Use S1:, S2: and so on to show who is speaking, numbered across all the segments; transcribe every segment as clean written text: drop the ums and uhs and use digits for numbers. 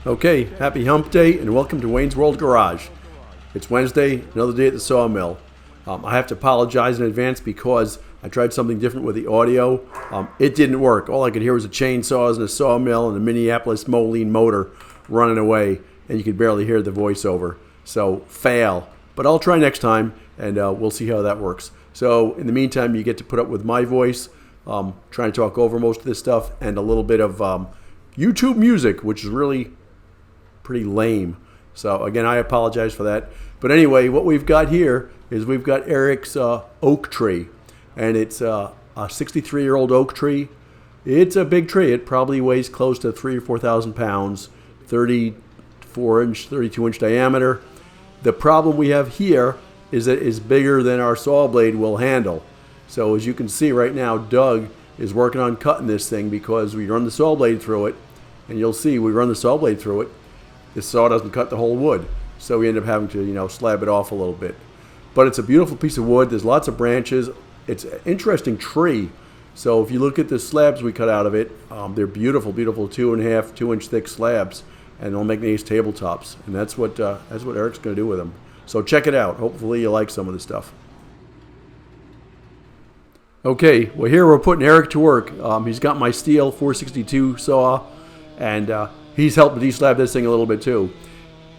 S1: Okay, happy hump day and welcome to Wayne's World Garage. It's Wednesday, another day at the Sawmill. I have to apologize in advance because I tried something different with the audio. It didn't work. All I could hear was the chainsaws and a sawmill and a Minneapolis Moline motor running away, and you could barely hear the voiceover. So, fail. But I'll try next time, and we'll see how that works. So, in the meantime, you get to put up with my voice, trying to talk over most of this stuff, and a little bit of YouTube music, which is really pretty lame. So again, I apologize for that. But anyway, what we've got here is we've got Eric's oak tree. And it's a 63-year-old oak tree. It's a big tree. It probably weighs close to 3,000 or 4,000 pounds, 32-inch diameter. The problem we have here is that it's bigger than our saw blade will handle. So as you can see right now, Doug is working on cutting this thing because we run the saw blade through it. And you'll see we run the saw blade through it. This saw doesn't cut the whole wood, so we end up having to, slab it off a little bit. But it's a beautiful piece of wood. There's lots of branches. It's an interesting tree. So if you look at the slabs we cut out of it, they're beautiful, beautiful 2.5, 2-inch thick slabs, and they'll make nice tabletops. And that's what Eric's going to do with them. So check it out. Hopefully you like some of this stuff. Okay, well here we're putting Eric to work. He's got my steel 462 saw, and he's helped de-slab this thing a little bit too.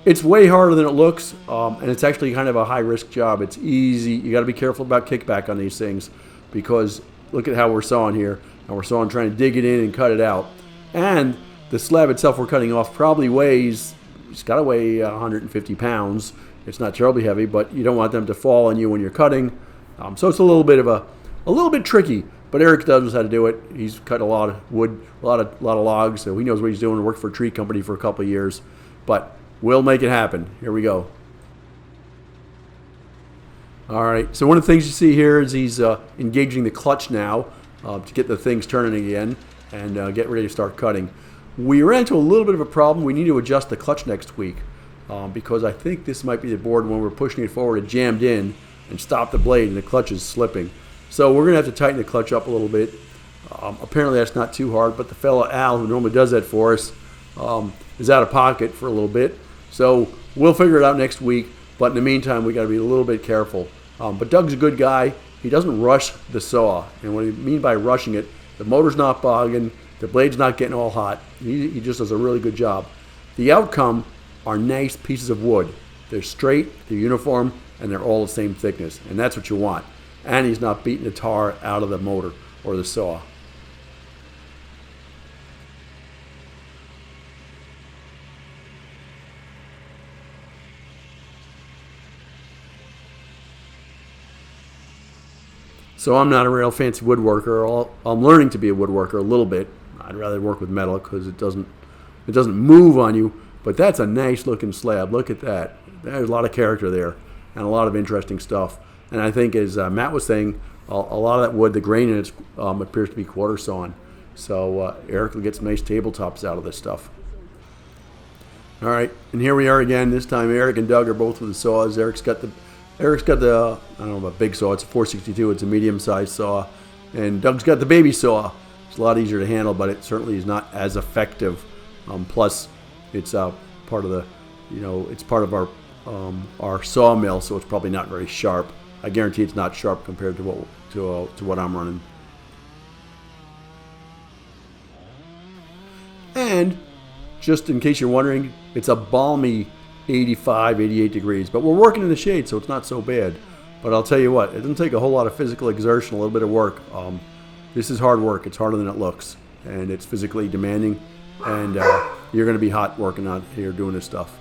S1: It's way harder than it looks, and it's actually kind of a high-risk job. It's easy. You got to be careful about kickback on these things because look at how we're sawing here. And we're sawing trying to dig it in and cut it out. And the slab itself we're cutting off probably weighs, it's got to weigh 150 pounds. It's not terribly heavy, but you don't want them to fall on you when you're cutting. So it's a little bit tricky. But Eric knows how to do it. He's cut a lot of wood, a lot of logs, so he knows what he's doing. He worked for a tree company for a couple of years. But we'll make it happen. Here we go. All right, so one of the things you see here is he's engaging the clutch now to get the things turning again and get ready to start cutting. We ran into a little bit of a problem. We need to adjust the clutch next week because I think this might be the board when we're pushing it forward, it jammed in and stopped the blade and the clutch is slipping. So we're going to have to tighten the clutch up a little bit. Apparently that's not too hard, but the fella Al, who normally does that for us, is out of pocket for a little bit. So we'll figure it out next week, but in the meantime, we got to be a little bit careful. But Doug's a good guy. He doesn't rush the saw. And what I mean by rushing it, the motor's not bogging, the blade's not getting all hot. He just does a really good job. The outcome are nice pieces of wood. They're straight, they're uniform, and they're all the same thickness. And that's what you want. And he's not beating the tar out of the motor or the saw. So I'm not a real fancy woodworker. I'm learning to be a woodworker a little bit. I'd rather work with metal because it doesn't move on you. But that's a nice looking slab. Look at that. There's a lot of character there and a lot of interesting stuff. And I think, as Matt was saying, a lot of that wood, the grain in it appears to be quarter sawn. So Eric will get some nice tabletops out of this stuff. All right, and here we are again. This time Eric and Doug are both with the saws. Eric's got the I don't know, a big saw. It's a 462. It's a medium-sized saw. And Doug's got the baby saw. It's a lot easier to handle, but it certainly is not as effective. Plus, it's part of it's part of our sawmill, so it's probably not very sharp. I guarantee it's not sharp compared to what I'm running. And just in case you're wondering, it's a balmy 85, 88 degrees, but we're working in the shade, so it's not so bad. But I'll tell you what, it doesn't take a whole lot of physical exertion, a little bit of work. This is hard work. It's harder than it looks, and it's physically demanding, and you're going to be hot working out here doing this stuff.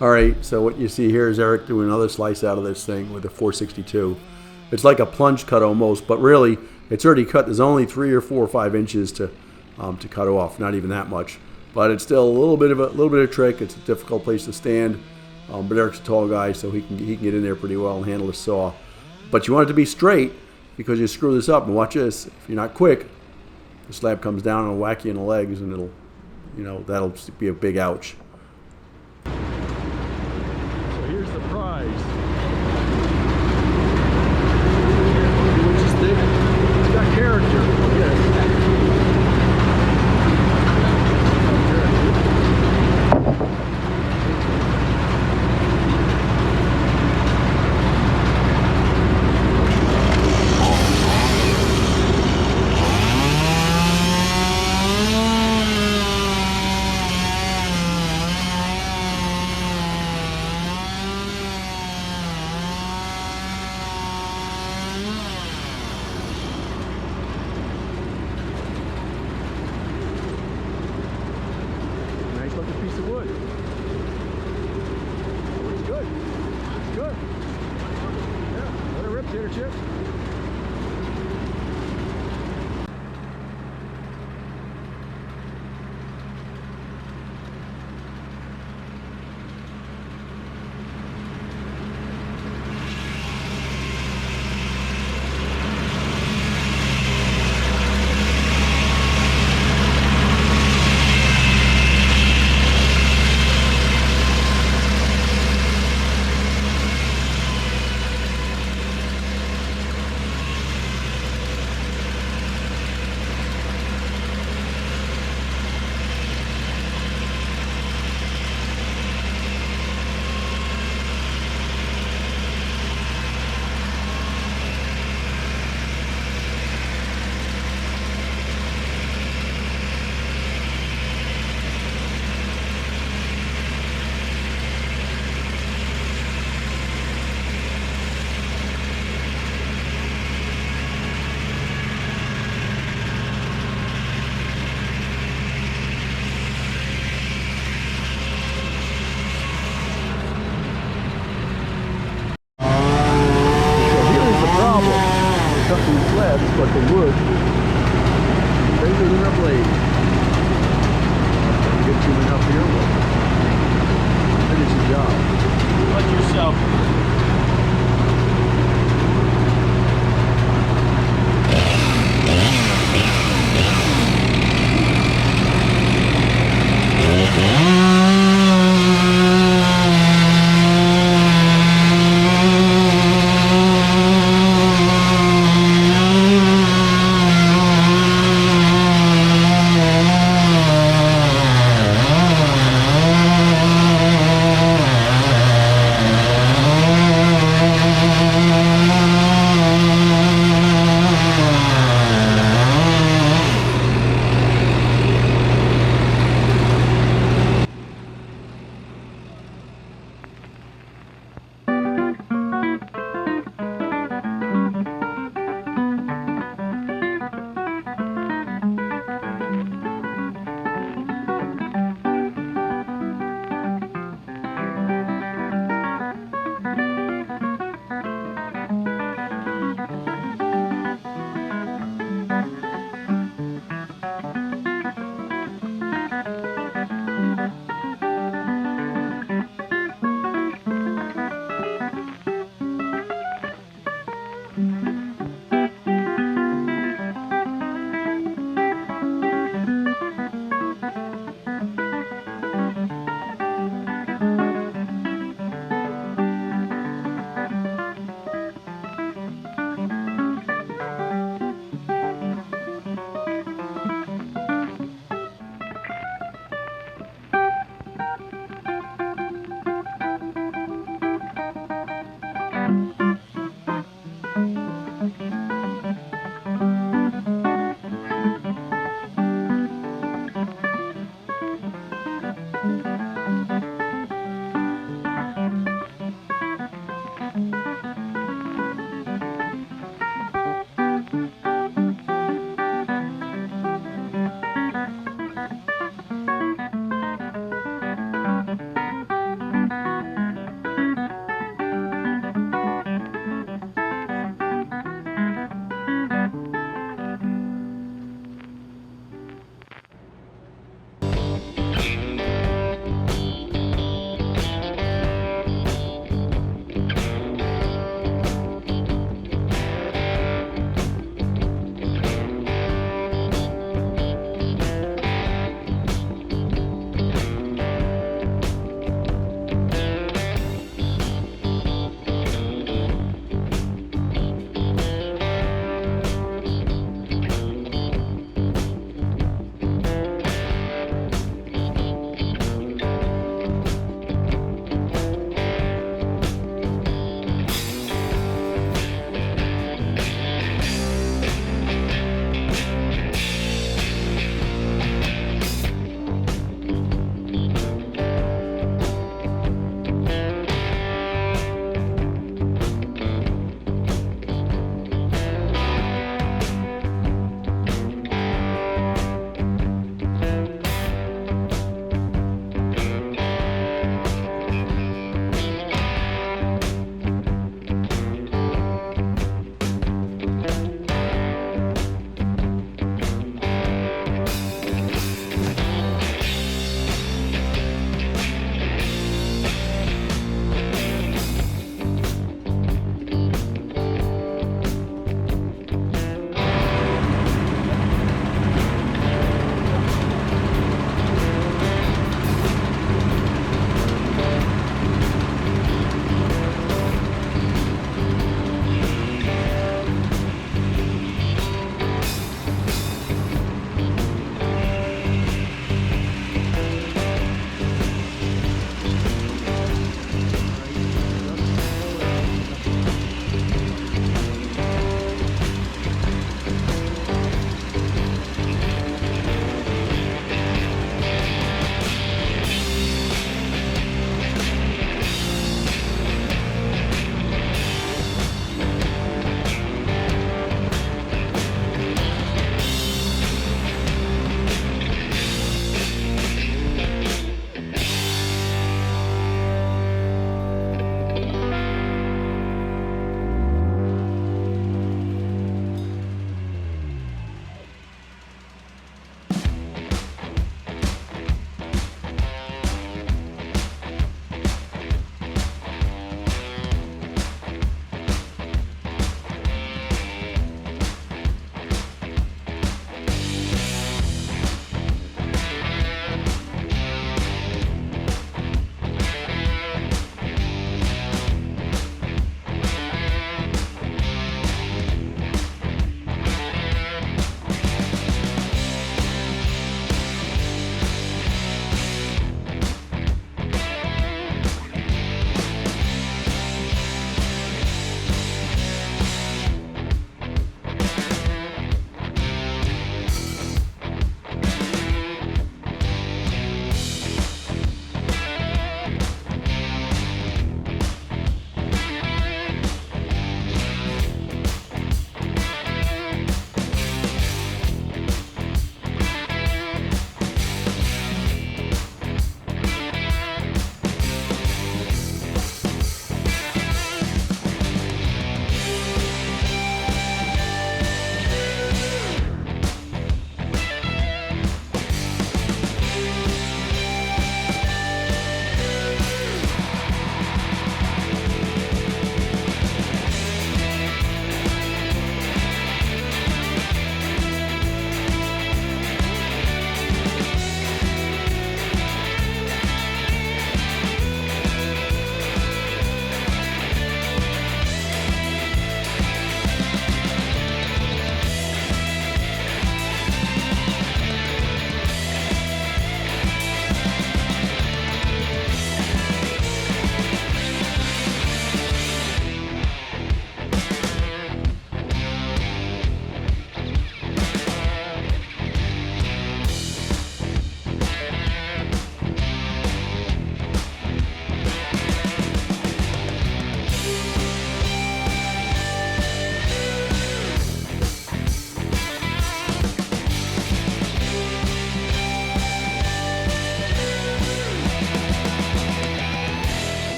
S1: All right, so what you see here is Eric doing another slice out of this thing with a 462. It's like a plunge cut almost, but really it's already cut. There's only 3 or 4 or 5 inches to cut off, not even that much. But it's still a little bit of trick. It's a difficult place to stand, but Eric's a tall guy, so he can get in there pretty well and handle the saw. But you want it to be straight because you screw this up. And watch this: if you're not quick, the slab comes down and will whack you in the legs, and that'll be a big ouch.
S2: Here's the prize. It's got character. Look at it.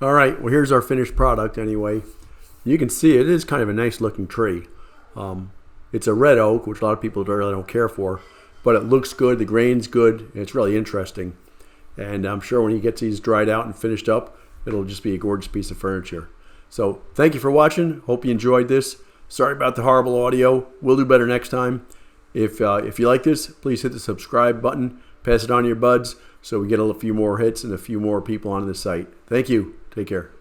S1: All right, well, here's our finished product anyway. You can see it is kind of a nice looking tree. It's a red oak, which a lot of people really don't care for, but it looks good, the grain's good, and it's really interesting. And I'm sure when he gets these dried out and finished up, it'll just be a gorgeous piece of furniture. So thank you for watching. Hope you enjoyed this. Sorry about the horrible audio. We'll do better next time. If you like this, please hit the subscribe button. Pass it on to your buds so we get a few more hits and a few more people on the site. Thank you. Take care.